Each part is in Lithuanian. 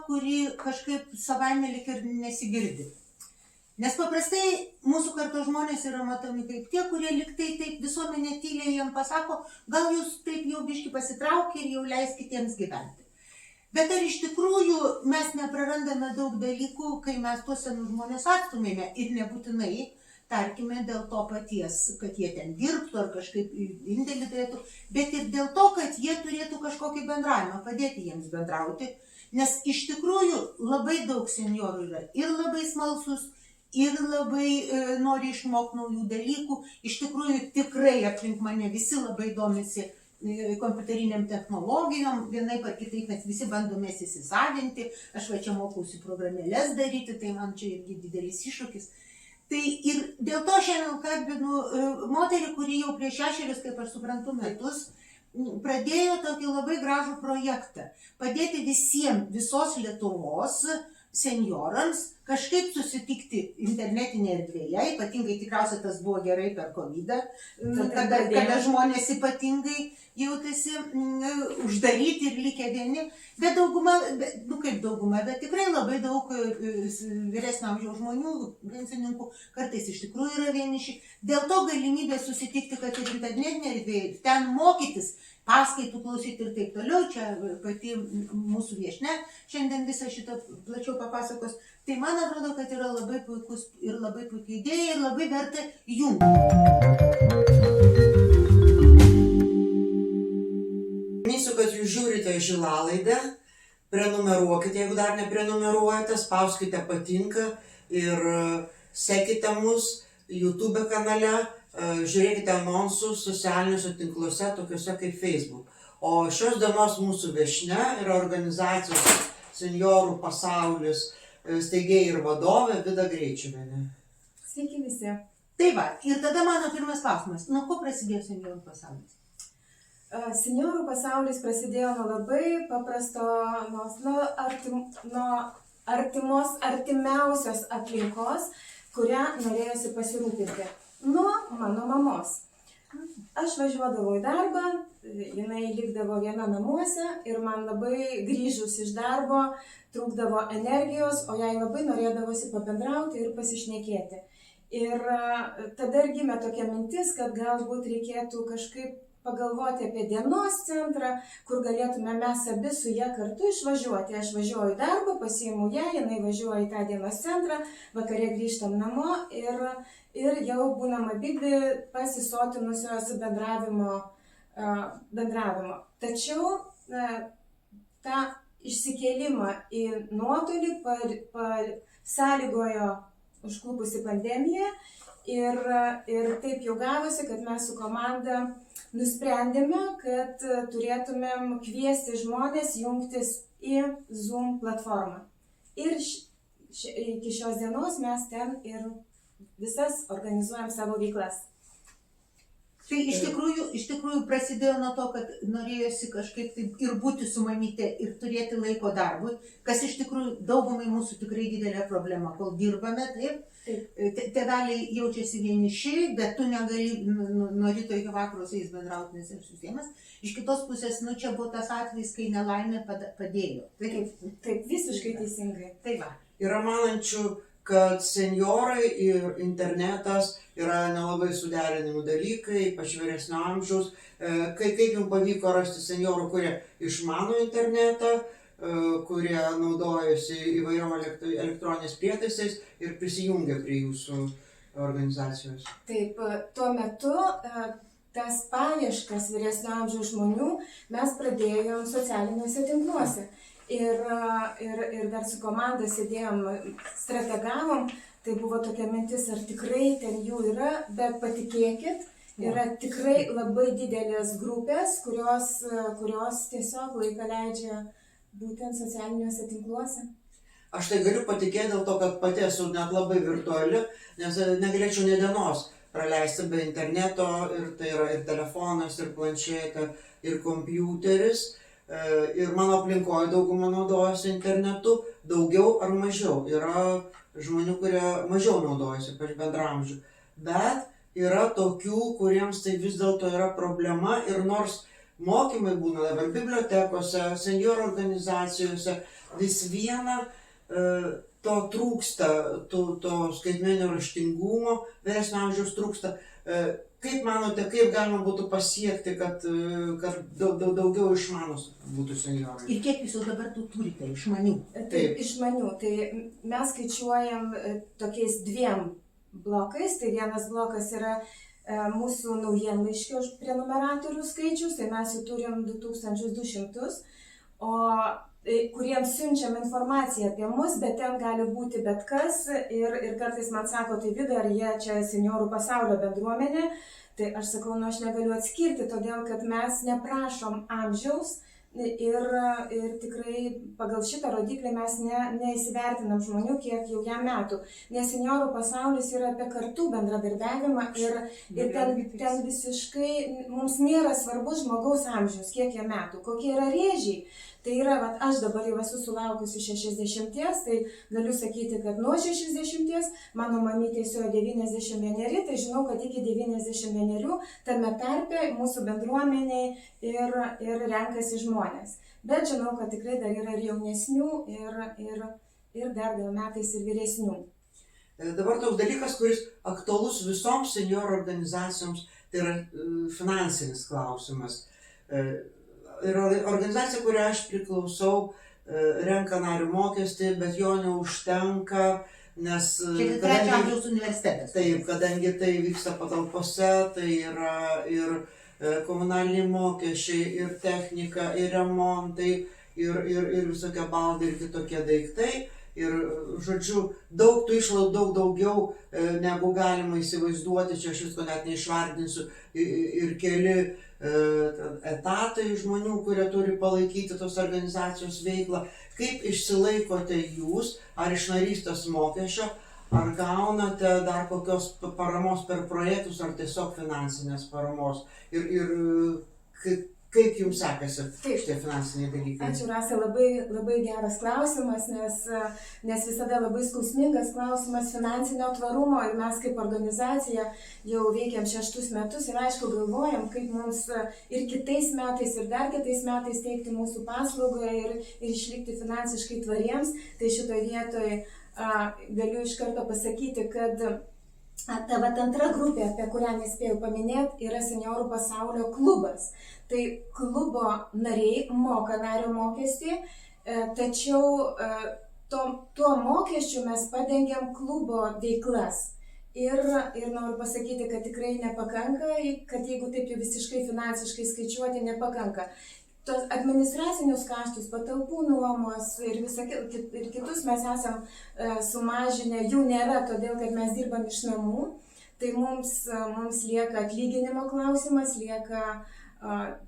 kuri kažkaip savaime lik ir nesigirdi. Nes paprastai mūsų kartos žmonės yra matomi kaip tie, kurie liktai taip visuomenė tyliai jam pasako, gal jūs taip jau biški pasitraukė ir jau leis kitiems gyventi. Bet ar iš tikrųjų mes neprarandame daug dalykų, kai mes tuos senus žmonės atstumėme ir nebūtinai, tarkime, dėl to paties, kad jie ten dirbtų ar kažkaip indėlį turėtų, bet ir dėl to, kad jie turėtų kažkokį bendravimą, padėti jiems bendrauti, nes iš tikrųjų labai daug senjorų yra ir labai smalsus, ir labai nori išmokti naujų dalykų, iš tikrųjų tikrai aplink mane visi labai domisi kompiuteriniam technologijom, vienaip ar kitaip mes visi bandomės įsisavinti, aš va čia mokausi programėlės daryti, tai man čia irgi didelis iššūkis. Tai ir dėl to šiandien kalbinu moterį, kuri jau prieš 6, kaip aš suprantu, metus pradėjo tokį labai gražų projektą, padėti visiems, visos Lietuvos senjorams kažkaip susitikti internetinėje erdvėje, ypatingai tikriausiai tas buvo gerai per COVID-ą, kada žmonės ypatingai jautėsi uždaryti ir likę vieni, bet dauguma, kaip dauguma, bet tikrai labai daug vyresnio amžiaus žmonių, pensininkų, kartais iš tikrųjų yra vieniši. Dėl to galimybė susitikti, kad ir internetinėje erdvėje, ten mokytis, paskaitų klausyti ir taip toliau, čia pati mūsų viešnia šiandien visą šitą plačiau papasakos. Tai man atrodo, kad yra labai puikus ir labai puikia idėja ir labai verta jungti. Priminsiu, kad jūs žiūrite žilalaidę, prenumeruokite, jeigu dar neprenumeruojate, spauskite patinka ir sekite mus YouTube kanale, žiūrėkite anonsus socialiniuose tinkluose, tokiuose kaip Facebook. O šios dienos mūsų viešnia yra organizacijos Senjorų pasaulis steigėja ir vadovė Vida Greičiuvienė. Sveiki visi. Tai va, ir tada mano pirmas klausimas, nuo ko prasidėjo Senjorų pasaulis? Senjorų pasaulis prasidėjo nuo labai paprasto, nuo artimiausios aplinkos, kurią norėjosi pasirūpinti. Nuo mano mamos. Aš važiuodavau į darbą, jinai likdavo viena namuose ir man labai grįžus iš darbo trūkdavo energijos, o jai labai norėdavosi pabendrauti ir pasišnekėti. Ir tada ir gimė tokia mintis, kad galbūt reikėtų kažkaip pagalvoti apie dienos centrą, kur galėtume mes abi su ją kartu išvažiuoti. Aš važiuoju į darbą, pasiimu ją, jinai važiuoja į tą dienos centrą, vakare grįžtam namo ir jau būnam abidvi pasisotinusios bendravimo. Tačiau tą išsikėlimą į nuotolį sąlygojo užklupusi pandemija ir taip jau gavosi, kad mes su komanda nusprendėme, kad turėtumėm kviesti žmonės jungtis į Zoom platformą. Ir iki šios dienos mes ten ir visas organizuojam savo veiklas. Tai iš tikrųjų prasidėjo nuo to, kad norėjosi kažkaip taip ir būti su mamyte ir turėti laiko darbui, kas iš tikrųjų daugumai mūsų tikrai didelė problema, kol dirbame, taip. Tėveliai jaučiasi vieniši, bet tu negali nuo ryto iki vakaro su jais bendrauti, nes jiems susiemas. Iš kitos pusės, čia buvo tas atvejis, kai nelaimė padėjo. Taip, visiškai teisingai. Tai va. Yra manančių, kad senjorai ir internetas yra nelabai suderinami dalykai, ypač vyresnio amžiaus. Kaip jums pavyko rasti senjorų, kurie išmano internetą, kurie naudojasi įvairiom elektroninės prietaisais ir prisijungia prie jūsų organizacijos? Taip, tuo metu tas paieškas vyresnio amžiaus žmonių mes pradėjom socialiniuose tinkluose. Ir dar su komanda sėdėjom, strategavom, tai buvo tokia mintis, ar tikrai ten jų yra, bet patikėkit, yra tikrai labai didelės grupės, kurios tiesiog laiką leidžia būtent socialiniuose tinkluose. Aš tai galiu patikėti dėl to, kad pati esu net labai virtuali, nes negalėčiau nė dienos praleisti be interneto, ir tai yra ir telefonas, ir planšetė, ir kompiuteris. Ir mano aplinkoje dauguma naudojasi internetu, daugiau ar mažiau. Yra žmonių, kurie mažiau naudojasi, ypač bendraamžių. Bet yra tokių, kuriems tai vis dėlto yra problema ir nors mokymai būna dabar bibliotekose, senjorų organizacijose, vis viena to trūksta, to skaitmeninio raštingumo, vyresnio amžiaus trūksta. Kaip manote, kaip galima būtų pasiekti, kad daugiau išmanus būtų senjorai? Ir kiek jūs jau dabar turite išmanių? Taip, išmanių. Tai mes skaičiuojam tokiais 2 blokais. Tai vienas blokas yra mūsų naujienlaiškio prenumeratorių skaičius, tai mes jų turim 2200, o kuriems siunčiam informaciją apie mus, bet ten gali būti bet kas ir kartais man sako, tai Vida, ar jie čia senjorų pasaulio bendruomenė, tai aš sakau, aš negaliu atskirti, todėl kad mes neprašom amžiaus ir tikrai pagal šitą rodiklį mes neįsivertinam žmonių, kiek jau jam metų, nes senjorų pasaulis yra apie kartų bendradarbiavimą ir ten visiškai mums nėra svarbus žmogaus amžius, kiek jam metų, kokie yra rėžiai. Tai yra, aš dabar jau esu sulaukusi 60, tai galiu sakyti, kad nuo 60, mano mamytė suėjo 91, tai žinau, kad iki 91 tame tarpe mūsų bendruomeniai ir renkasi žmonės. Bet žinau, kad tikrai dar yra ir jaunesnių, ir dar gal metais ir vyresnių. Dabar toks dalykas, kuris aktualus visoms senjorų organizacijoms, tai yra finansinis klausimas. Ir organizacija, kurią aš priklausau, renka narių mokestį, bet jo neužtenka, nes... Čia trečio amžiaus universitetas. Taip, kadangi tai vyksta patalpose, tai yra ir komunaliniai mokesčiai, ir technika, ir remontai, ir visokie baldai, ir kitokie daiktai. Ir, žodžiu, daug tų išlaidų, daugiau negu galima įsivaizduoti, čia aš visko net neišvardinsiu, ir keli etatai žmonių, kurie turi palaikyti tos organizacijos veiklą. Kaip išsilaikote jūs, ar iš narystės mokesčio, ar gaunate dar kokios paramos per projektus, ar tiesiog finansinės paramos? Ir kaip jums sekasi šitie finansiniai dalykai? Ačiū, Rasa, labai geras klausimas, nes visada labai skausmingas klausimas finansinio tvarumo ir mes kaip organizacija jau veikiam 6 metus ir aišku galvojam, kaip mums ir kitais metais ir dar kitais metais teikti mūsų paslaugą ir išlikti finansiškai tvariems. Tai šitoje vietoje galiu iš karto pasakyti, kad ta antra grupė, apie kurią nespėjau paminėti, yra senjorų pasaulio klubas. Tai klubo nariai moka nario mokestį, tačiau tuo mokesčiu mes padengiam klubo veiklas. Ir noriu pasakyti, kad tikrai nepakanka, kad jeigu taip jau visiškai finansiškai skaičiuoti, nepakanka. Tos administracinius kaštus, patalpų nuomos ir kitus mes esam sumažinę, jų nėra, todėl kad mes dirbam iš namų. Tai mums lieka atlyginimo klausimas, lieka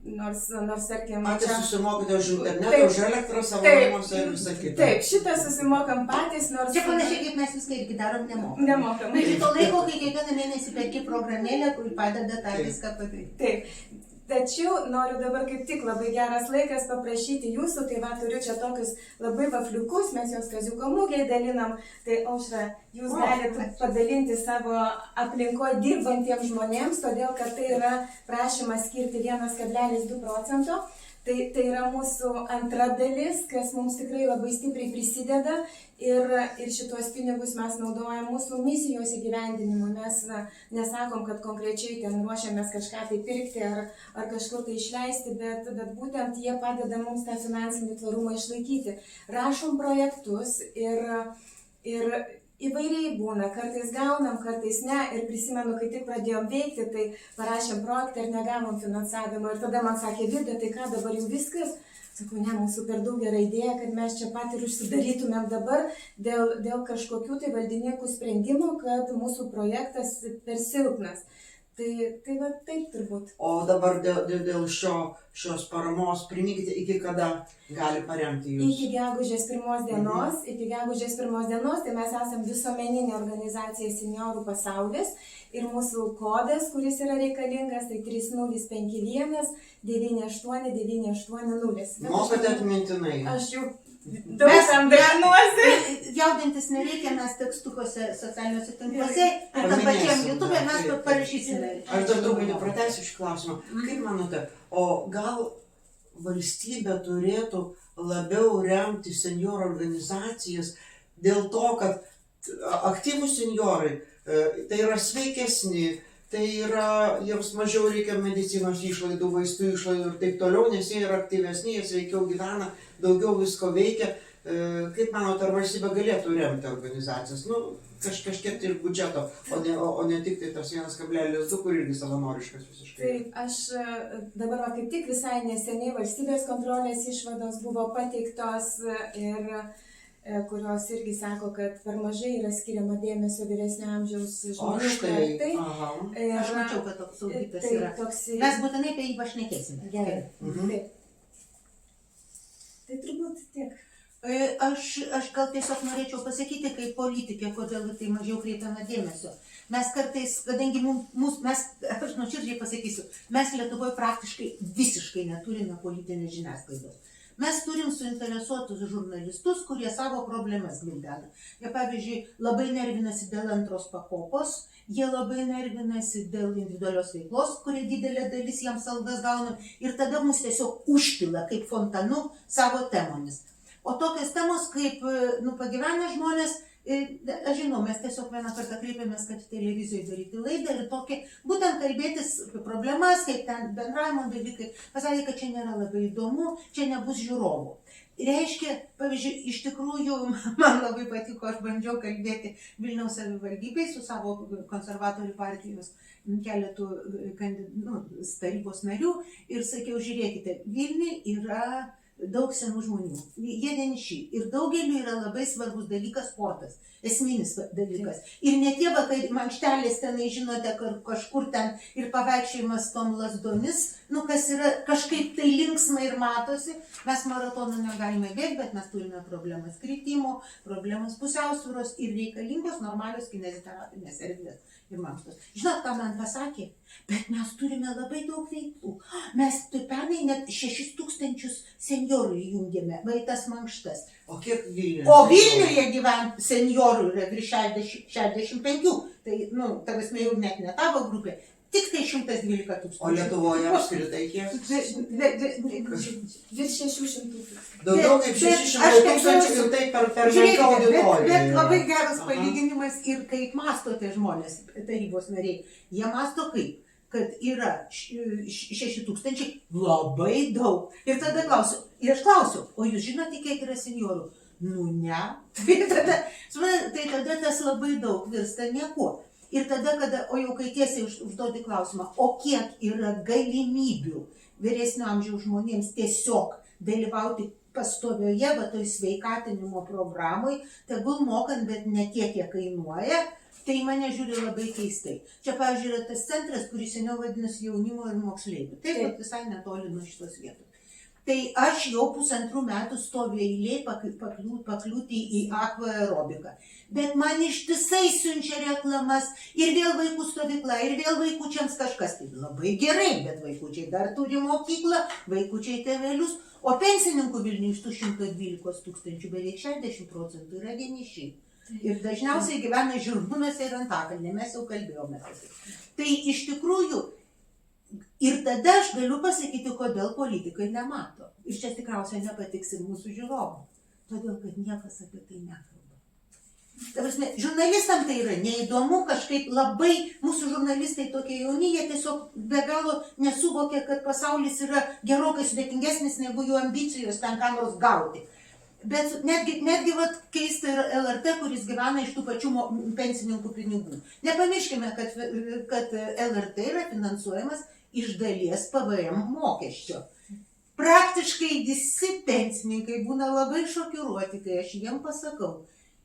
nors tarkim... Patys susimokite už internetą, už elektrą savo namuose ir visą kitą. Taip, šitą susimokam patys, nors... Čia panašiai kaip mes viską irgi darom nemokam. Nemokam. Iki to laiko, kai kiekvieną mėnesį perki programėlę, kuri padeda tą viską padaryti. Taip. Tačiau noriu dabar kaip tik labai geras laikas paprašyti jūsų, tai turiu čia tokius labai vafliukus, mes juos Kaziuko mugėje dalinam, tai Aušra, jūs galite padalinti savo aplinkoje dirbantiems žmonėms, todėl kad tai yra prašymas skirti 1,2%. Tai yra mūsų antra dalis, kas mums tikrai labai stipriai prisideda ir šitos pinigus mes naudojam mūsų misijos įgyvendinimui. Mes nesakom, kad konkrečiai ten ruošiamės kažką tai pirkti ar kažkur tai išleisti, bet būtent jie padeda mums tą finansinį tvarumą išlaikyti. Rašom projektus ir įvairiai būna, kartais gaunam, kartais ne, ir prisimenu, kai tik pradėjom veikti, tai parašėm projektą ir negavom finansavimo ir tada man sakė, Vida, tai ką dabar jau viskas? Sakau, ne, mūsų per daug gera idėja, kad mes čia pat ir užsidarytumėm dabar dėl kažkokių tai valdininkų sprendimų, kad mūsų projektas per silpnas. Tai va taip turbūt. O dabar dėl šios paramos priminkite, iki kada gali paremti jūs? Iki gegužės 1 dienos. Iki gegužės 1 dienos, tai mes esam visuomeninė organizacija Senjorų pasaulis ir mūsų kodas, kuris yra reikalingas, tai 3051 98 980. Mokate atmintinai? Aš jau daugam dalinuosi. Jaudintis nereikia, mes tekstukuose socialiniuose tinkluose ir tam pačiam YouTube mes parašysime. Aš dar truputį pratęsiu šį klausimą. Kaip manote, o gal valstybė turėtų labiau remti senjorų organizacijas dėl to, kad aktyvūs senjorai tai yra sveikesni, tai yra, jiems mažiau reikia medicinos išlaidų, vaistų išlaidų ir taip toliau, nes jie yra aktyvesni, jie sveikiau gyvena, daugiau visko veikia. Kaip manote, ar valstybė galėtų remti organizacijas? Nu, kažkiek tai ir biudžeto, o ne tik tai tas 1,2, kur irgi savanoriškas visiškai. Taip, aš dabar kaip tik visai neseniai valstybės kontrolės išvados buvo pateiktos ir kurios irgi sako, kad per mažai yra skiriama dėmesio vyresnio amžiaus žmonių kartai. Aš mačiau, kad toks auditas yra. Toks... Mes būtinai apie jį pašnekėsime. Gerai. Taip. Tai turbūt tiek. Aš gal tiesiog norėčiau pasakyti, kaip politikė, kodėl tai mažiau kreipiama dėmesio. Mes kartais, kadangi aš nuoširdžiai pasakysiu, mes Lietuvoje praktiškai visiškai neturime politinės žiniasklaidos. Mes turim suinteresuotus žurnalistus, kurie savo problemas gvildena. Jie, pavyzdžiui, labai nervinasi dėl antros pakopos, jie labai nervinasi dėl individualios veiklos, kurie didelė dalis jiems algas gauna, ir tada mus tiesiog užpila kaip fontanu savo temomis. O tokios temos kaip pagyvenę žmonės, aš žinau, mes tiesiog vieną kartą kreipėmės, kad televizijoje daryti laidą ir tokį, būtent kalbėtis apie problemas, kaip ten bendravimo dalykai, pasakė, kad čia nėra labai įdomu, čia nebus žiūrovų. Reiškia, pavyzdžiui, iš tikrųjų, man labai patiko, aš bandžiau kalbėti Vilniaus savivaldybei su savo konservatorių partijos keletų tarybos narių ir sakiau, žiūrėkite, Vilniuje yra daug senų žmonių, jie vieniši ir daugeliu yra labai svarbus dalykas sportas, esminis dalykas. Ir ne tie mankštelės tenai, žinote, kažkur ten ir pavaikščiojimas tom lasdomis, kas yra kažkaip tai linksma ir matosi, mes maratonų negalime bėgti, bet mes turime problemas kritimo, problemas pusiausvyros ir reikalingos normalios kineziterapinės erdvės ir mankštos. Žinot, ką man pasakė? Bet mes turime labai daug veiklų. Mes pernai net 6,000 senjorų įjungėme, tas mankštas. O kiek Vilniuje? O Vilniuje gyvent senjorų yra virš 65. Tai, ta prasme, jau net ne tavo grupė. Tik tai 112 000. O Lietuvoje apskritai kiek? Virš 600 000. Daugiau kaip 600 000 ir tai per menką auditoriją. Bet labai geras palyginimas ir kaip masto tie žmonės, tarybos nariai. Jie masto kaip? Kad yra 6,000 labai daug. Ir tada aš klausiu, o jūs žinote, kiek yra senjorų? Ne. Tai tada tas labai daug virsta niekuo. Ir tada, o jau kai tiesiai užduodi klausimą, o kiek yra galimybių vyresnio amžiaus žmonėms tiesiog dalyvauti pastovioje, toj sveikatinimo programai, tegul mokant, bet ne tiek, kiek kainuoja, tai mane žiūri labai keistai. Čia, pavyzdžiui, yra tas centras, kuris seniau vadinasi jaunimo ir moksleivių. Taip, visai netoli nuo šitos vietos. Tai aš jau 1,5 metų stoviu eilėj pakliūti į akvaerobiką. Bet man ištisai siunčia reklamas ir vėl vaikų stovykla, ir vėl vaikučiams kažkas. Tai labai gerai, bet vaikučiai dar turi mokyklą, vaikučiai tėvelius. O pensininkų Vilniuje iš tų 112 000 beveik 60% yra vieniši. Ir dažniausiai gyvena Žirmūnuose ir Antakalnyje, mes jau kalbėjome. Tai iš tikrųjų, ir tada aš galiu pasakyti, kodėl politikai nemato. Ir čia tikriausiai nepatiks ir mūsų žiūrovom. Todėl, kad niekas apie tai nekalba. Ta prasme, žurnalistam tai yra neįdomu, kažkaip labai mūsų žurnalistai tokie jauni, jie tiesiog be galo nesuvokia, kad pasaulis yra gerokai sudėtingesnis negu jų ambicijos ten ką nors gauti. Bet netgi keista ir LRT, kuris gyvena iš tų pačių pensininkų pinigų. Nepamirškime, kad LRT yra finansuojamas iš dalies PVM mokesčio. Praktiškai visi pensininkai būna labai šokiruoti, kai aš jiem pasakau,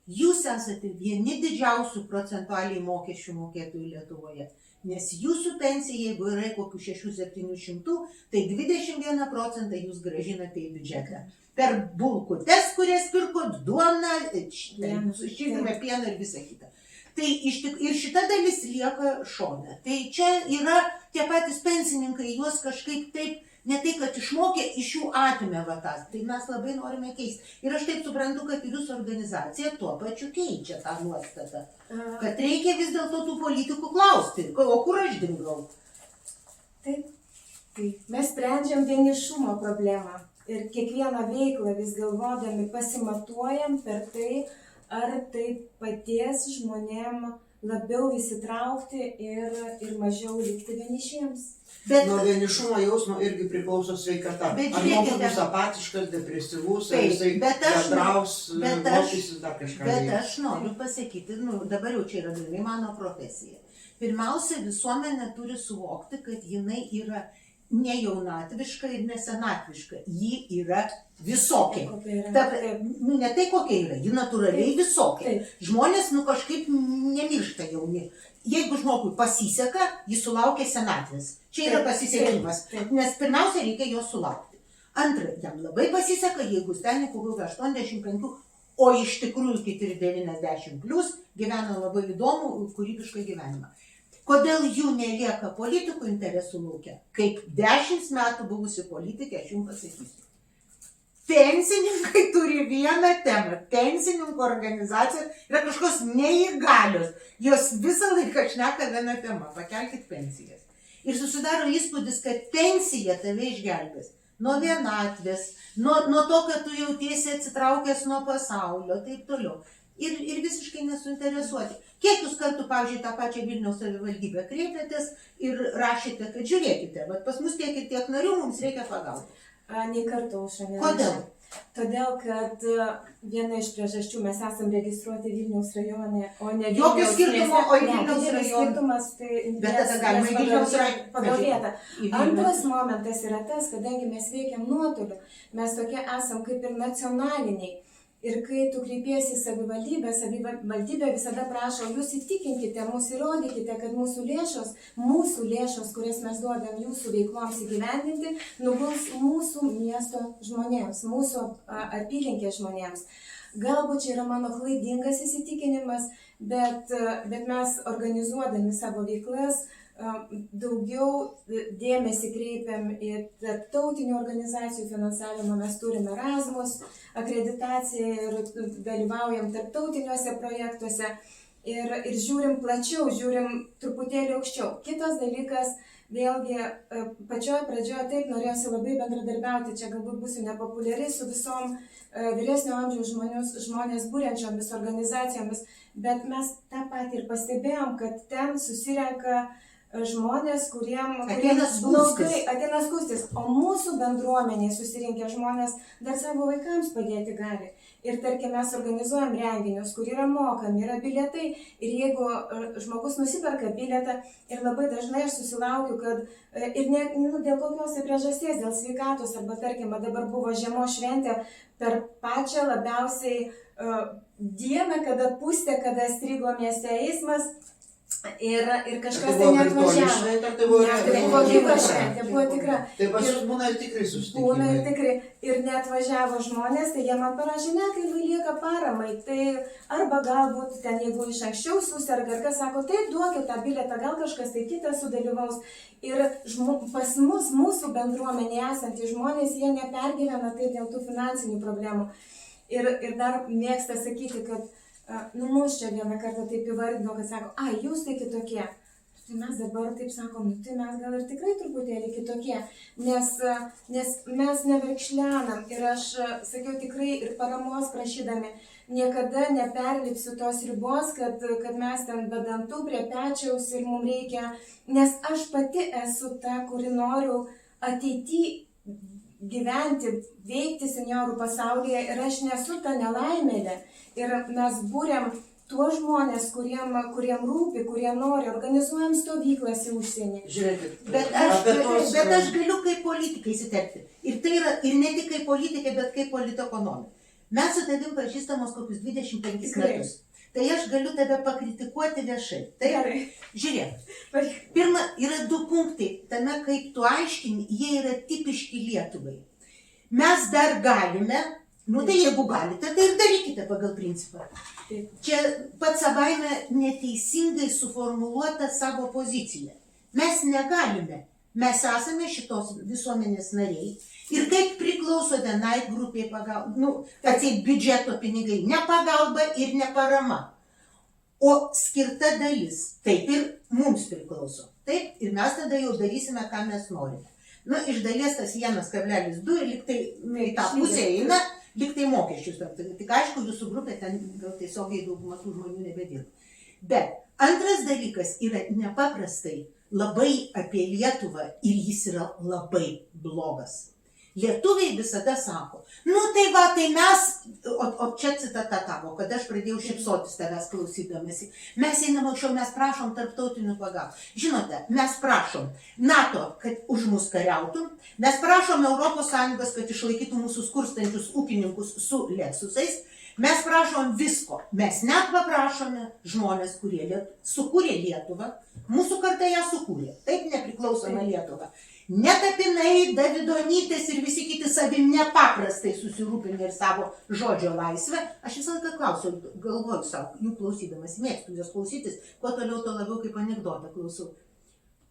jūs esate vieni didžiausių procentualiai mokesčių mokėtojų Lietuvoje. Nes jūsų pensija, jeigu yra kokių 600-700, tai 21% jūs gražinate į biudžetą. Per bulkutes, kurias pirkot, duoną, šildyme, pieną ir visą kitą. Tai ir šita dalis lieka šone. Tai čia yra tie patys pensininkai, juos kažkaip taip, ne tai, kad išmokė, iš jų atimė tas. Tai mes labai norime keisti. Ir aš taip suprantu, kad ir jūsų organizacija tuo pačiu keičia tą nuostatą. Kad reikia vis dėlto tų politikų klausti, o kur aš dingau? Taip. Mes sprendžiam vienišumo problemą. ir kiekvieną veiklą vis galvodami pasimatuojam per tai, ar tai padės žmonėm labiau įsitraukti ir mažiau likti vienišiems. Bet Nuo vienišumo jausmo irgi priklauso sveikata. Bet Ar žiūrėkite. žmogus bus apatiškas, depresyvus, ar Taip, jisai bet aš- bendraus, bet aš- mokysis dar kažką. Bet veiks. aš noriu pasakyti, dabar jau čia yra grynai mano profesija. Pirmiausia, visuomenė turi suvokti, kad jinai yra ne jaunatviška ir ne senatviška. Ji yra visokia. Kokia yra. Ta, Taip. ne tai kokia yra, ji natūraliai visokia. Taip. Žmonės, kažkaip nemiršta jauni. Jeigu žmogui pasiseka, jis sulaukia senatvės. Čia yra Taip, pasisekimas. taip, taip. Nes pirmiausia, reikia jo sulaukti. Antra, jam labai pasiseka, jeigu ten kokių 85, o iš tikrųjų kiti ir 90+, gyvena labai įdomų, kūrybišką gyvenimą. Kodėl jų nelieka politikų interesų laukia? Kaip 10 metų buvusi politikė, aš jums pasakysiu. Pensininkai turi vieną temą. Pensininkų organizacijos yra kažkokios neįgalios. Jos visą laiką šneka vieną temą. Pakelkit pensijas. Ir susidaro įspūdis, kad pensija tave išgelbės. Nuo vienatvės, nuo to, kad tu jautiesi atsitraukęs nuo pasaulio, taip toliau. Ir visiškai nesuinteresuoti. Kiek jūs kartų, pavyzdžiui, tą pačią Vilniaus savivaldybę kreipėtės ir rašėte, kad žiūrėkite, bet pas mus tiek ir tiek narių, mums reikia pagalbos. Nei karto užsienio. Kodėl? Todėl, kad viena iš priežasčių mes esam registruoti Vilniaus rajone, o ne Jokio Vilniaus skirtumo, mieste. o į Ne, Vilniaus didelis rajoną. skirtumas, tai Bet tada galima į Vilniaus rajoną. pagal vietą. Į Vilnių. Antras momentas yra tas, kadangi mes veikiam nuotoliu, mes tokie esam kaip ir nacionaliniai. Ir kai tu kreipiesi į savivaldybę, savivaldybė visada prašo, jūs įtikinkite mus, įrodykite, kad mūsų lėšos, kurias mes duodam jūsų veikloms įgyvendinti, nuguls mūsų miesto žmonėms, mūsų apylinkės žmonėms. Galbūt čia yra mano klaidingas įsitikinimas, bet mes organizuodami savo veiklas daugiau dėmesį kreipiam į tarptautinių organizacijų finansavimą. Mes turime Erasmus akreditaciją ir dalyvaujam tarptautiniuose projektuose ir žiūrim plačiau, žiūrim truputėlį aukščiau. Kitas dalykas, vėlgi pačioje pradžioje taip norėjusi labai bendradarbiauti, čia galbūt būsiu nepopuliari su visom vyresnio amžiaus žmonės būrenčiomis organizacijomis, bet mes tą patį ir pastebėjom, kad ten susirenka žmonės, kuriems blogai ateina skųstis, o mūsų bendruomeniai susirinkę žmonės dar savo vaikams padėti gali. Ir tarkim, mes organizuojam renginius, kur yra mokami, yra bilietai, ir jeigu žmogus nusiperka bilietą, ir labai dažnai aš susilaukiu, kad ir dėl kokios priežasties, dėl sveikatos, arba tarkim, dabar buvo žiemos šventė, per pačią labiausiai dieną, kada pustė, kada strigo mieste eismas, ir kažkas tai neatvažiavo. Tai buvo tikra šventė, buvo tikra. Tai pas jūs būna ir tikrai Būna ir susitikimai. tikrai. Ir neatvažiavo žmonės, tai jie man parašė, ne, kai lieka paramai. Tai arba galbūt ten, jeigu iš anksčiau susirga, ar kas sako, tai duokit tą bilietą, gal kažkas tai kitas sudalyvaus. Ir pas mus, mūsų bendruomenėje esantys žmonės, jie nepergyvena taip dėl tų finansinių problemų. Ir dar mėgsta sakyti, kad mus čia vieną kartą taip įvardino, kad sako, jūs tai kitokie. Tai mes dabar taip sakom, tai mes gal ir tikrai truputėlį kitokie, nes mes neverkšlenam. Ir aš sakiau tikrai ir paramos prašydami, niekada neperlipsiu tos ribos, kad mes ten be dantų prie pečiaus ir mums reikia, nes aš pati esu ta, kuri noriu ateityje gyventi, veikti senjorų pasaulyje, ir aš nesu ta nelaimėlė. Ir mes būrėm tuos žmonės, kuriem rūpi, kurie nori, organizuojam stovyklas į užsienį. Žiūrėkit, Bet aš galiu kaip politikai įsiterpti. Ir tai yra ir ne tik kaip politikė, bet kaip politekonomė. Mes su tavim pažįstamos kokius 25 metus. Tai aš galiu tave pakritikuoti viešai. Tai žiūrėk, pirma, yra 2 punktai tame, kaip tu aiškini, jie yra tipiški Lietuvai. Mes dar galime, tai jeigu galite, tai ir darykite pagal principą. Čia pats savaime neteisingai suformuluota savo pozicija. Mes negalime, mes esame šitos visuomenės nariai. Ir kaip priklauso vienai grupiai pagalba, atseit biudžeto pinigai, ne pagalba ir ne parama, o skirta dalis, taip ir mums priklauso. Taip, ir mes tada jau darysime, ką mes norime. Nu, iš dalies tas 1,2 ir lyg tai į tą pusę eina, lyg tai mokesčius. Tik aišku, jūsų grupė ten gal tiesiogiai dauguma tų žmonių nebedirba. Bet antras dalykas yra nepaprastai labai apie Lietuvą ir jis yra labai blogas. Lietuviai visada sako, nu tai va, tai mes, o čia citata tavo, kad aš pradėjau šypsotis tavęs klausydamasi, mes einam aukščiau, mes prašom tarptautinių pagalbų. Žinote, mes prašom NATO, kad už mus kariautų, mes prašom ES, kad išlaikytų mūsų skurstančius ūkininkus su Lexusais, mes prašom visko, mes net paprašome žmonės, kurie sukūrė Lietuvą, mūsų karta ją sukūrė, taip nepriklausoma Lietuva. Netapinai, Davidonytės ir visi kiti savim nepaprastai susirūpinę ir savo žodžio laisvę. Aš visą laiką klausiau, galvoju savo, jų klausydamas, mėgstu jos klausytis, kuo toliau, to labiau kaip anekdotą klausau.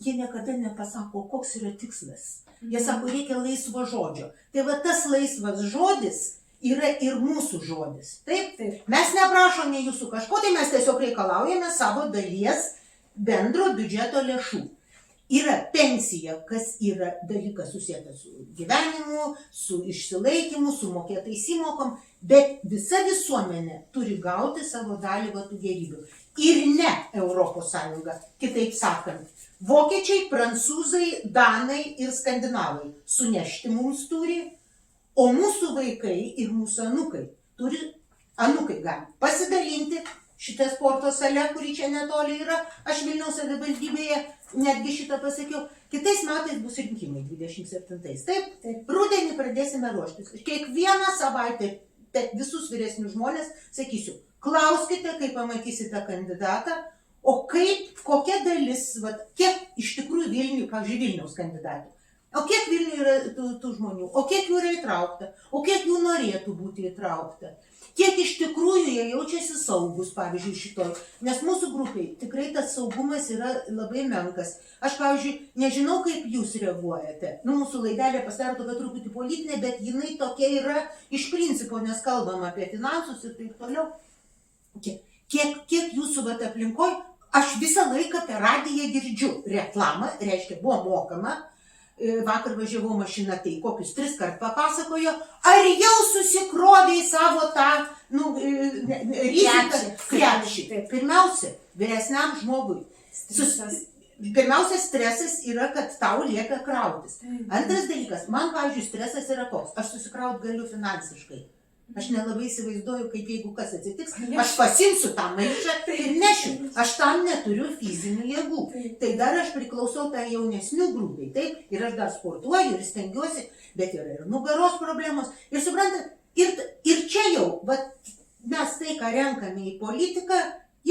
Jie niekada nepasako, koks yra tikslas. Jie sako, reikia laisvo žodžio. Tai va tas laisvas žodis yra ir mūsų žodis. Taip? Taip. Mes neprašome jūsų kažko, tai mes tiesiog reikalaujame savo dalies bendro biudžeto lėšų. Yra pensija, kas yra dalykas susijęs su gyvenimu, su išsilaikymu, su mokėtais įmokom, bet visa visuomenė turi gauti savo dalį tų gėrybių. Ir ne ES, kitaip sakant, vokiečiai, prancūzai, danai ir skandinavai sunešti mums turi, o mūsų vaikai ir mūsų anūkai gali pasidalinti šitą sporto salę, kuri čia netoli yra, aš Vilniaus savivaldybėje netgi šitą pasakiau, kitais metais bus rinkimai 27-ais. Taip, rudenį pradėsime ruoštis. Kiekvieną savaitę visus vyresnius žmonės sakysiu, klauskite, kai pamatysite kandidatą, o kokia dalis, kiek iš tikrųjų Vilnių, pavyzdžiui, Vilniaus kandidatų, o kiek Vilnių yra tų žmonių, o kiek jų yra įtraukta, o kiek jų norėtų būti įtraukta. Kiek iš tikrųjų jie jaučiasi saugus, pavyzdžiui, šitoj. Nes mūsų grupiai tikrai tas saugumas yra labai menkas. Aš, pavyzdžiui, nežinau, kaip jūs reaguojate. Mūsų laidelė pasidaro tokia truputį politinė, bet jinai tokia yra iš principo, nes kalbam apie finansus ir taip toliau. Kiek jūsų aplinkoj, aš visą laiką per radiją girdžiu reklamą, reiškia, buvo mokama. Vakar važiavau mašiną, tai kokius 3 kart papasakojo, ar jau susikrovė savo tą krepšį. Pirmiausia, vyresniam žmogui. Pirmiausia, stresas yra, kad tau lieka krautis. Antras dalykas, man, pavyzdžiui, stresas yra koks. Aš susikraut galiu finansiškai. Aš nelabai įsivaizduoju, kaip jeigu kas atsitiks, aš pasimsiu tą maišą ir nešiu. Aš tam neturiu fizinių jėgų. Tai dar aš priklausau tą jaunesnių grupiai, taip, ir aš dar sportuoju ir stengiuosi, bet yra ir nugaros problemos. Ir suprantat, ir čia jau, mes tai, ką renkame į politiką,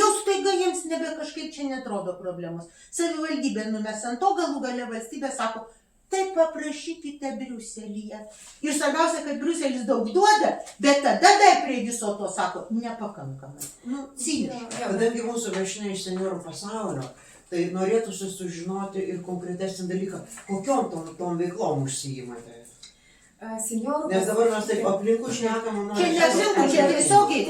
jau staiga jiems nebe kažkaip čia netrodo problemos. Savivaldybė numes ant to, galų gale valstybė sako, tai paprašykite Briuselyje. Ir svarbiausia, kad Briuselis daug duoda, bet tada dar prie viso to sako, nepakankamai. Ciniškai. Kadangi mūsų viešnia iš seniorų pasaulio, tai norėtųsi sužinoti ir konkretesnį dalyką, kokiom tom veiklom užsiimate. Nes dabar mes taip aplinkų šnekam, Čia neaplinkų, čia tiesiogiai.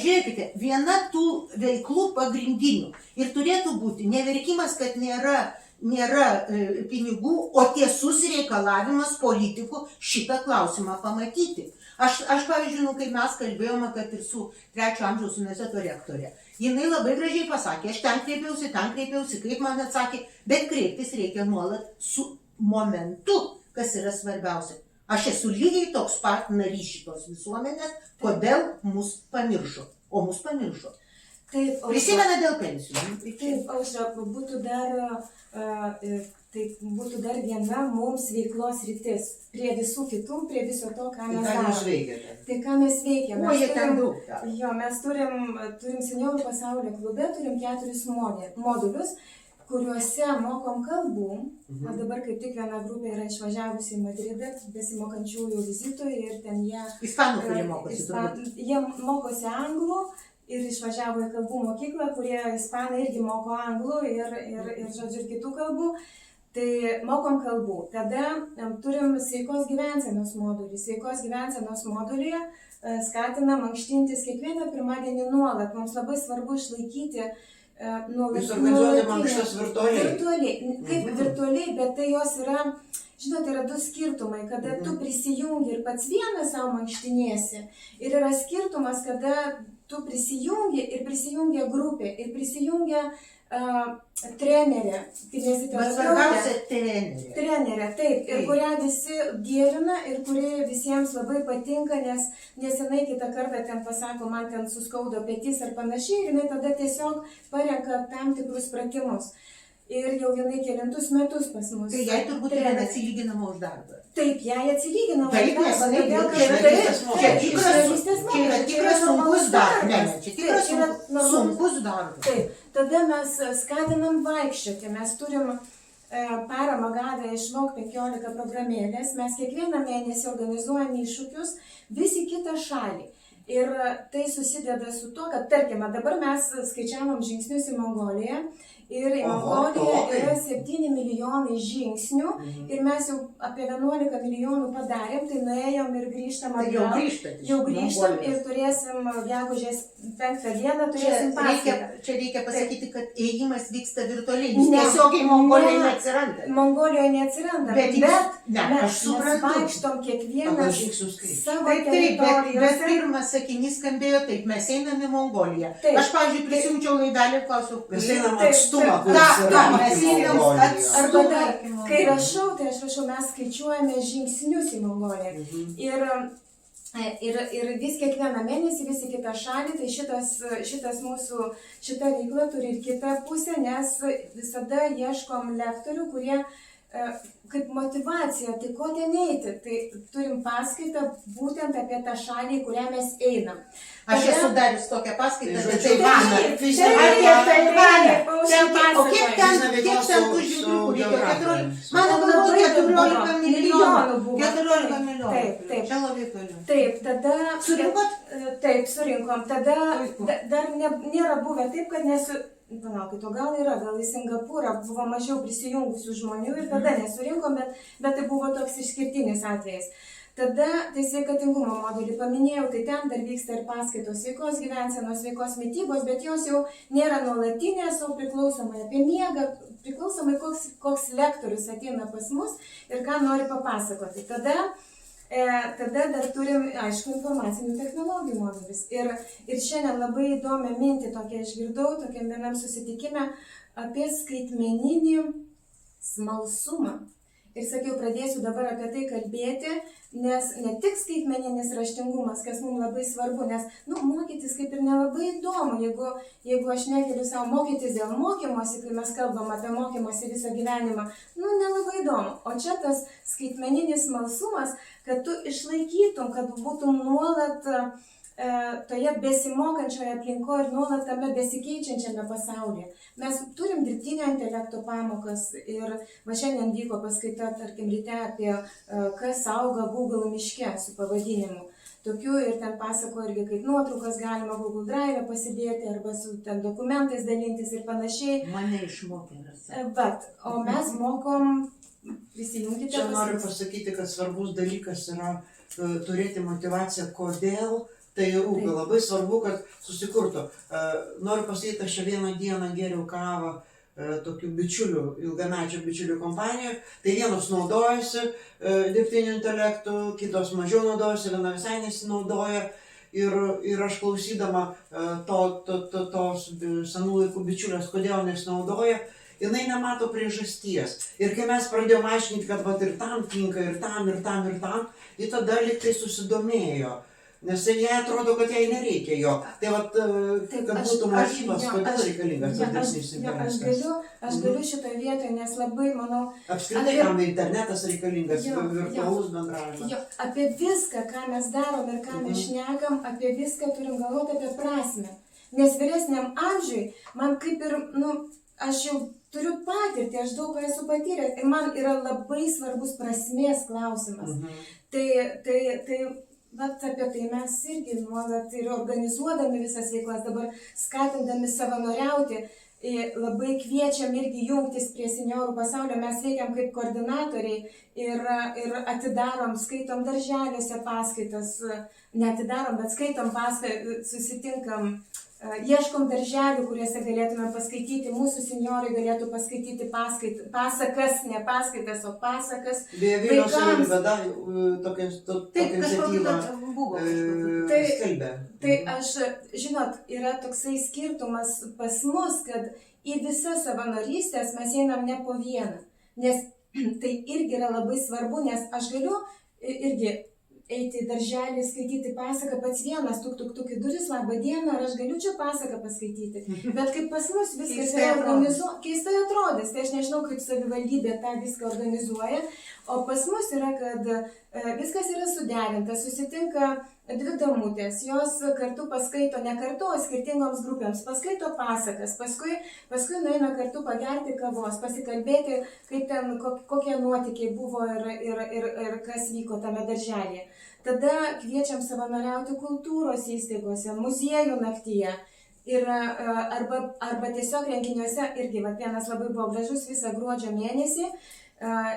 Žiūrėkite, viena tų veiklų pagrindinių. Ir turėtų būti neverkimas, kad nėra pinigų, o tiesus reikalavimas politikų šitą klausimą pamatyti. Aš pavyzdžiui, kai mes kalbėjome, kad ir su 3 amžiaus universiteto rektorė, jinai labai gražiai pasakė, aš ten kreipiausi, kaip man atsakė, bet kreiptis reikia nuolat su momentu, kas yra svarbiausia. Aš esu lygiai toks pat narys šitos visuomenės, kodėl mus pamiršo, o mus pamiršo. Prisimena dėl pensijų. Taip, Aušra, būtų dar viena mums veiklos rytis. Prie visų kitų, prie viso to, ką mes darome. Tai ką mes veikiame. Mes turim seniorų pasaulio klube, turim 4 modulius, kuriuose mokom kalbų. O dabar kaip tik viena grupė yra išvažiavusi į Madridą, besimokančiųjų vizitui ir ten jie... Ispanų, kurie mokosi. Jie mokosi anglų. Ir išvažiavo į kalbų mokyklą, kurie ispanai irgi moko anglų ir kitų kalbų. Tai mokom kalbų. Tada turim sveikos gyvensenos modulį. Sveikos gyvensenos modulyje skatina mankštintis kiekvieną pirmadienį nuolat. Mums labai svarbu išlaikyti Jūs organizuojate mankštas virtualiai? Virtualiai. Kaip virtualiai, bet tai jos yra, žinote, yra du skirtumai, kada tu prisijungi ir pats vienas savo mankštiniesi. Ir yra skirtumas, kada tu prisijungi ir prisijungia grupė ir prisijungia trenerė. Bet svarbiausia trenerė. Trenerė, taip, ir kurią visi gėrina ir kuri visiems labai patinka, nes jinai kitą kartą ten pasako, man ten suskaudo petys ar panašiai, ir jinai tada tiesiog parenka tam tikrus pratimus. Ir jau jinai kelintus metus pas mus. Tai jai turbūt yra atsilyginama už darbą. Taip, jai atsilyginama už Taip, nes darbą. čia yra tikras sunkus darbas. Čia tikras sunkus darbas. Taip, tada mes skatinam vaikščioti. Mes turim paramą gavę išmok 15 programėlės. Mes kiekvieną mėnesį organizuojam iššūkius vis į kitą šalį. Ir tai susideda su to, kad, tarkime, dabar mes skaičiavom žingsnius į Mongoliją. Ir į Mongoliją yra 7 milijonai žingsnių ir mes jau apie 11 milijonų padarėm, tai nuėjom ir grįžtam atgal. Jau grįžtam ir turėsim gegužės 5 dieną, turėsim paskaitą. Čia reikia pasakyti, kad ėjimas vyksta virtualiai. Jis tiesiogiai Mongolijoje neatsiranda. Mongolijoje neatsiranda, bet mes vaikštom kiekvieną savo teritoriją. Bet pirmas sakinys skambėjo taip, mes einam į Mongoliją. Aš, pavyzdžiui, prisijungčiau laidelį ir klausiau. Mes einam atstumą, kuris yra Mongolijoje. Arba dar, kai rašau, tai aš rašau, mes skaičiuojame žingsnius į Mongoliją. Ir vis kiekvieną mėnesį, vis į kitą šalį, tai šita veikla turi ir kitą pusę, nes visada ieškom lektorių, kurie kaip motivacija, tai ko ten eiti, tai turim paskaitą būtent apie tą šalį, į kurią mes einam. Aš esu darius tokią paskaitą apie Taivaną. O kiek ten tų žydrų reikėjo? Mano galvoje 14 milijonų. 14 milijonų. Taip. Čia labai toliau. Taip, tada... Surinkot? Taip, surinkom. Tada dar nėra buvę taip, kad palaukit, o gal į Singapūrą buvo mažiau prisijungusių žmonių ir tada nesurinkom, bet tai buvo toks išskirtinis atvejis. Tada tai sveikatingumo modulį paminėjau, tai ten dar vyksta ir paskaitos sveikos gyvensenos, sveikos mitybos, bet jos jau nėra nuolatinės, o priklausomai apie miegą, priklausomai koks lektorius ateina pas mus ir ką nori papasakoti. Tada dar turim, aišku, informacinių technologijų modulis. Ir šiandien labai įdomią mintį tokią išgirdau, tokiam vienam susitikime apie skaitmeninį smalsumą. Ir sakiau, pradėsiu dabar apie tai kalbėti, nes ne tik skaitmeninis raštingumas, kas mums labai svarbu, nes, mokytis kaip ir nelabai įdomu, jeigu aš nekeliu savo mokytis dėl mokymosi, kai mes kalbam apie mokymosi visą gyvenimą, nelabai įdomu. O čia tas skaitmeninis smalsumas, kad tu išlaikytum, kad būtum nuolat toje besimokančioje aplinkoje ir nuolat tame besikeičiančiame pasaulyje. Mes turim dirbtinio intelekto pamokas ir šiandien vyko paskaita, tarkim, ryte apie kas auga Google miške su pavadinimu. Tokių ir ten pasako irgi, kaip nuotraukas galima Google Drive pasidėti arba su ten dokumentais dalintis ir panašiai. Mane išmokė. O mes mokom prisijungti. Čia noriu pasakyti, kad svarbus dalykas yra turėti motivaciją, kodėl tai rūpi. Labai svarbu, kad susikurtų. Noriu pasakyti, aš šią vieną dieną geriau kavą tokių bičiulių, ilgamečio bičiulių kompanijoje. Tai vienos naudojasi dirbtiniu intelektu, kitos mažiau naudojasi, viena visai nesinaudoja. Ir aš klausydama tos senų laikų bičiulės, kodėl nesinaudoja, jinai nemato priežasties. Ir kai mes pradėjome aiškinti, kad ir tam tinka, ir tam, ji tada liktai susidomėjo. Nes jai atrodo, kad jai nereikia jo. Tai kad būtų motyvas, kodėl reikalingas dirbtinis intelektas. Aš galiu šitoje vietoje, nes labai, manau... Apskritai, kam internetas reikalingas, virtualus bendravimas. Apie viską, ką mes darom ir ką mes šnekam, apie viską turim galvoti apie prasmę. Nes vyresniam amžiui, man kaip ir, aš jau turiu patirtį, aš daug ką esu patyręs ir man yra labai svarbus prasmės klausimas. Apie tai mes irgi nuolat ir organizuodami visas veiklas, dabar skatindami savanoriauti, labai kviečiam irgi jungtis prie seniorų pasaulio, mes veikiam kaip koordinatoriai ir atidarom, skaitom darželiuose paskaitas, neatidarom, bet skaitom paskaitas, susitinkam Ieškom darželių, kuriuose galėtume paskaityti, mūsų senjorai galėtų paskaityti pasakas, ne paskaitas, o pasakas. Beje, Vilniaus savivaldybė tokia iniciatyva buvo. skelbė. Tai aš, žinot, yra toksai skirtumas pas mus, kad į visas savanorystės mes einam ne po vieną. Nes tai irgi yra labai svarbu, nes aš galiu irgi eiti į darželį, skaityti pasaką pats vienas, tuk į duris, labą dieną, ar aš galiu čia pasaką paskaityti. Bet kaip pas mus viskas yra organizuota, keistai atrodys, tai aš nežinau, kaip savivaldybė tą viską organizuoja, o pas mus yra, kad viskas yra suderinta, susitinka dvi damutės, jos kartu paskaito, ne kartu, o skirtingoms grupėms, paskaito pasakas, paskui nueina kartu pagerti kavos, pasikalbėti, kaip ten, kokie nuotykiai buvo ir kas vyko tame darželėje. Tada kviečiam savanoriauti kultūros įstaigose, muziejų naktyje. Arba tiesiog renginiuose, irgi vienas labai buvo gražus, visą gruodžio mėnesį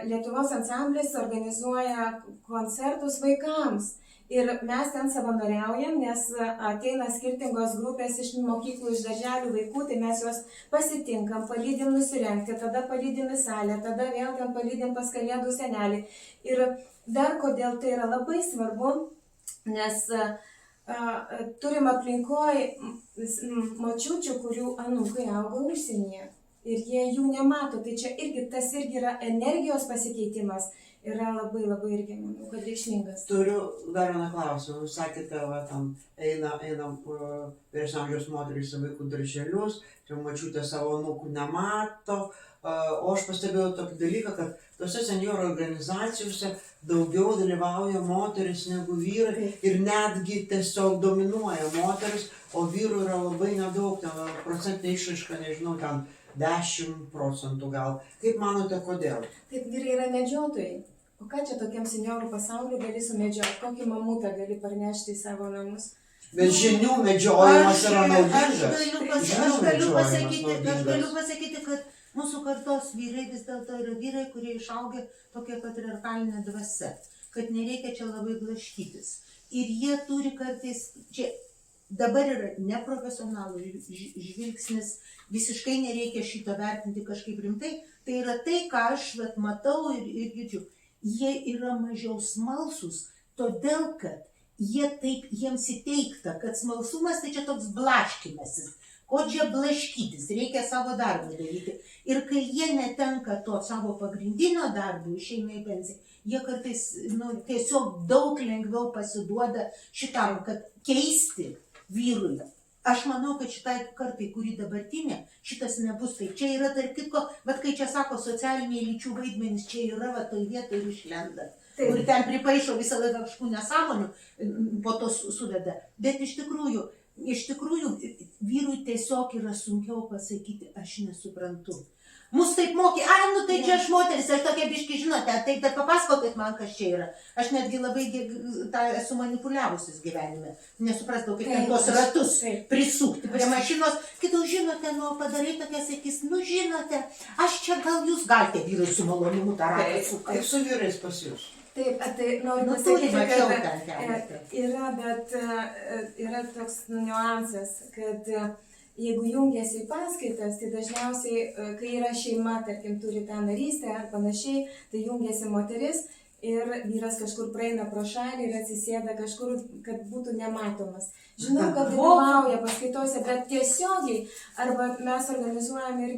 Lietuvos ansamblis organizuoja koncertus vaikams. Ir mes ten savanoriaujam, nes ateina skirtingos grupės iš mokyklų, iš darželių vaikų, tai mes juos pasitinkam, palydim nusirengti, tada palydim į salę, tada vėl ten palydim pas kalėdų senelį. Ir dar kodėl tai yra labai svarbu, nes turim aplinkoj močiučių, kurių anūkai auga užsienyje. Ir jie jų nemato, tai čia tas irgi yra energijos pasikeitimas, yra labai irgi, manau, kad reikšmingas. Turiu dar vieną klausimą. Jūs sakėte, einam vyresnio amžiaus moterys į vaikų darželius, čia močiutė savo anūkų nemato, o aš pastebėjau tokį dalyką, kad tose senjorų organizacijose daugiau dalyvauja moteris negu vyrai ir netgi tiesiog dominuoja moteris, o vyrų yra labai nedaug, ten procentinė išraiška, nežinau, ten 10% gal. Kaip manote, kodėl? Taip, vyrai yra medžiotojai. O ką čia tokiam senjorų pasauliu gali sumedžioti? Kokį mamutą gali parnešti į savo namus? Bet žinių medžiojimas yra naudingas. Aš galiu pasakyti, kad mūsų kartos vyrai vis dėlto yra vyrai, kurie išaugę tokia patriarchalinė dvasia, kad nereikia čia labai blaškytis. Ir jie turi kartais, čia dabar yra neprofesionalų žvilgsnis, visiškai nereikia šito vertinti kažkaip rimtai, tai yra tai, ką aš matau ir girdžiu. Jie yra mažiau smalsūs, todėl kad jiems įteikta, kad smalsumas tai čia toks blaškymasis. Ko čia blaškytis, reikia savo darbą daryti. Ir kai jie netenka to savo pagrindinio darbo, išeina į pensiją, jie kartais tiesiog daug lengviau pasiduoda šitam, kad keisti vyrui. Aš manau, kad šitai kartai, kuri dabartinė, šitas nebus taip. Čia yra, tarp kitko, bet kai čia sako socialiniai lyčių vaidmenys, čia yra toj vietoj ir išlenda. Ir ten pripaišo visą laiką kažkų nesąmonių, po to suveda. Bet iš tikrųjų, vyrui tiesiog yra sunkiau pasakyti, aš nesuprantu. Mus taip mokė, tai čia aš moteris, aš tokia biški, žinote, tai papasakokit man, kas čia yra. Aš netgi labai esu manipuliavusis gyvenime, nesuprasdavau, kaip ten tos ratus prisukti prie mašinos. Kitų, žinote, padarai tokias akis, žinote, aš čia gal jūs galite vyrai su malonumu tą ratą sukti. Kaip su vyrais pas jūs? Taip, tai noriu pasakyti, kad yra toks niuansas, kad jeigu jungiasi į paskaitas, tai dažniausiai, kai yra šeima, tarkim, turi tą narystę ar panašiai, tai jungiasi moteris ir vyras kažkur praeina pro šalį ir atsisėda kažkur, kad būtų nematomas. Žinau, kad dalyvauja paskaitose, bet tiesiogiai, arba mes organizuojam ir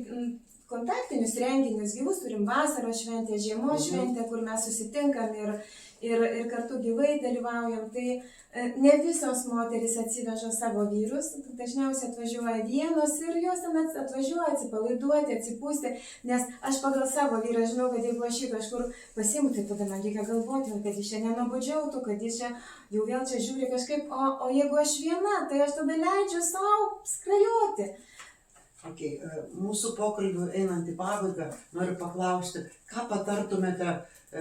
kontaktinius renginius, gyvus turim vasaros šventę, žiemos šventę, kur mes susitinkam ir kartu gyvai dalyvaujam. Tai ne visos moterys atsiveža savo vyrus, dažniausiai atvažiuoja vienos ir jos ten atvažiuoja atsipalaiduoti, atsipūsti, nes aš pagal savo vyrą žinau, kad jeigu aš jį kažkur pasiimu, tai tada man reikia galvoti, kad jis čia nenubodžiautų, kad jis čia jau vėl čia žiūri kažkaip, o jeigu aš viena, tai aš tada leidžiu savo skrajoti. Mūsų pokalbių einant į pabaigą, noriu paklausti, ką patartumėte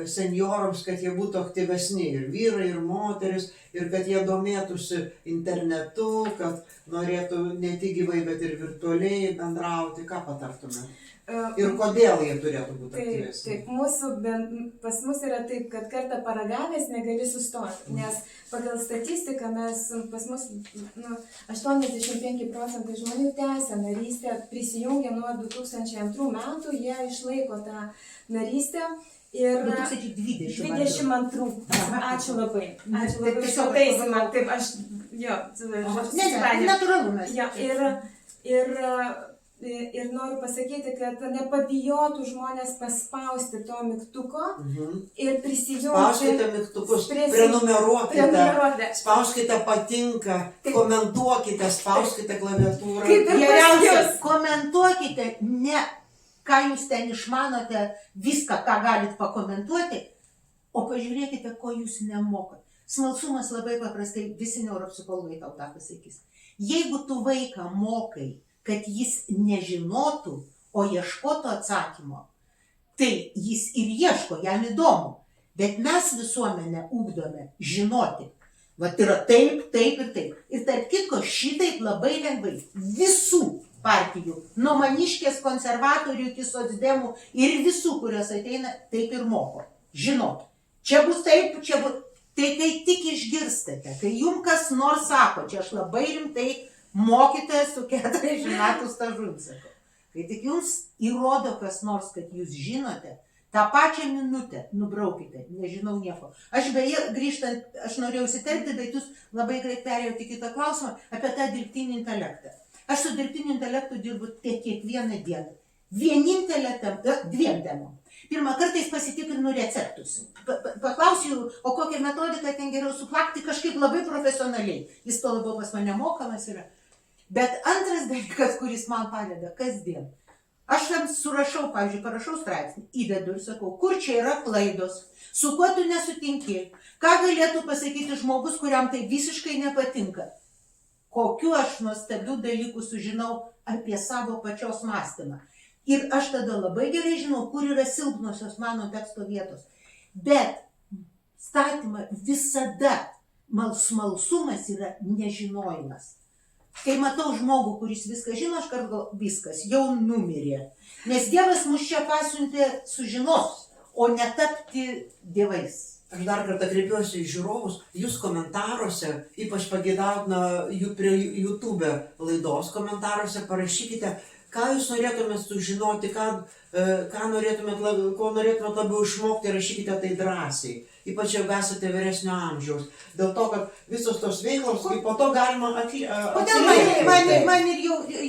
senjorams, kad jie būtų aktyvesni, ir vyrai, ir moteris, ir kad jie domėtųsi internetu, kad norėtų ne tik gyvai, bet ir virtualiai bendrauti, ką patartumėte? Ir kodėl jie turėtų būti aktyvesni? Taip, pas mus yra taip, kad kartą paragavęs negali sustoti, nes pagal statistiką pas mus 85% žmonių tęsia narystę, prisijungia nuo 2002 metų, jie išlaiko tą narystę. Ir 2022. Ačiū labai. Ačiū Taip, labai už tiesiog pataisymą. Taip, aš, Natūralu mes. Ir noriu pasakyti, kad nepabijotų žmonės paspausti to mygtuko ir prisijungti. Spauskite mygtukus, prenumeruokite, spauskite patinka, komentuokite, spauskite klaviatūrą. Kaip ir Geriausia, komentuokite, ne ką jūs ten išmanote, viską, ką galit pakomentuoti, o pažiūrėkite, ko jūs nemokat. Smalsumas labai paprastai, visi neuropsichologai tau tą pasakys. Jeigu tu vaiką mokai, kad jis nežinotų, o ieškotų atsakymo, tai jis ir ieško, jam įdomu. Bet mes visuomenę ugdome žinoti. Vat yra taip, taip ir taip. Ir tarp kitko, šitaip labai lengvai visų partijų, nuo Maniškės, konservatorių iki socdemų ir visų, kurios ateina, taip ir moko. Žinot, čia bus taip, čia bus. Tai kai tik išgirstate, kai jums kas nors sako, čia aš labai rimtai mokytojas su 40 metų stažu, sakau. Kai tik jums įrodo kas nors, kad jūs žinote, tą pačią minutę nubraukite, nežinau nieko. Aš beje, grįžtant, aš norėjau įsiterpti, bet jūs labai greit perėjote į kitą klausimą apie tą dirbtinį intelektą. Aš su dirbtiniu intelektu dirbu kiekvieną dieną. Vienintelė dviem temom. Pirmą kartais pasitikrinu receptus. Paklausiu, o kokią metodiką ten geriau suplakti, kažkaip labai profesionaliai. Jis to labiau pas mane mokamas yra. Bet antras dalykas, kuris man padeda kasdien. Aš jam surašau, pavyzdžiui, parašau straipsnį, įdedu ir sakau, kur čia yra klaidos, su kuo tu nesutinki, ką galėtų pasakyti žmogus, kuriam tai visiškai nepatinka. Kokiu aš nuostabių dalykų sužinau apie savo pačios mąstymą. Ir aš tada labai gerai žinau, kur yra silpnosios mano teksto vietos. Bet statymą visada smalsumas yra nežinojimas. Kai matau žmogų, kuris viską žino, aš kartu viskas, jau numirė. Nes Dievas mus čia pasiuntė sužinos, o ne tapti dievais. Aš dar kartą kreipiuosi į žiūrovus, jūs komentaruose, ypač pageidautina prie YouTube laidos komentaruose, parašykite, ką jūs norėtumėt sužinoti, ko norėtumėt labiau išmokti, rašykite tai drąsiai. Ypač jeigu esate vyresnio amžiaus. Dėl to, kad visos tos veiklos, po to galima Kodėl man ir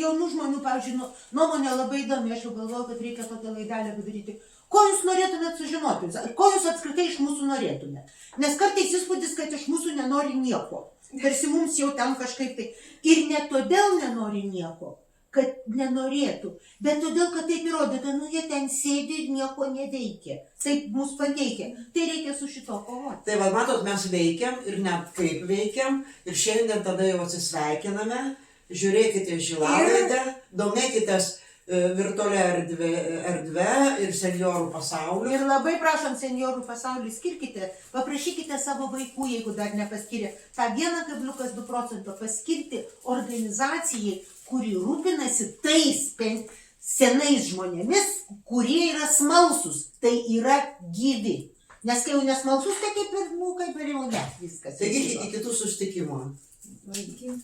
jaunų žmonių, pavyzdžiui, nuomonė labai įdomi, aš jau galvoju, kad reikia tokią laidelę padaryti. Ko jūs norėtumėt sužinoti? Ko jūs apskritai iš mūsų norėtumėt? Nes kartais įspūdis, kad iš mūsų nenori nieko. Tarsi mums jau ten kažkaip tai. Ir ne todėl nenori nieko, kad nenorėtų, bet todėl, kad taip įrodyta, jie ten sėdi ir nieko neveikia. Taip mus pateikia. Tai reikia su šito kovoti. Tai va, matot, mes veikiam ir net kaip veikiam. Ir šiandien tada jau atsisveikiname. Žiūrėkite Žilalaidę, domėkitės virtualia erdve ir senjorų pasauliu. Ir labai prašom senjorų pasaulį, skirkite, paprašykite savo vaikų, jeigu dar nepaskyrė, tą 1,2% paskirti organizacijai, kuri rūpinasi tais senais žmonėmis, kurie yra smalsus, tai yra gyvi. Nes kai jau nesmalsus, tai kaip ir jau ne, viskas. Taigi iki kitų susitikimų. Iki.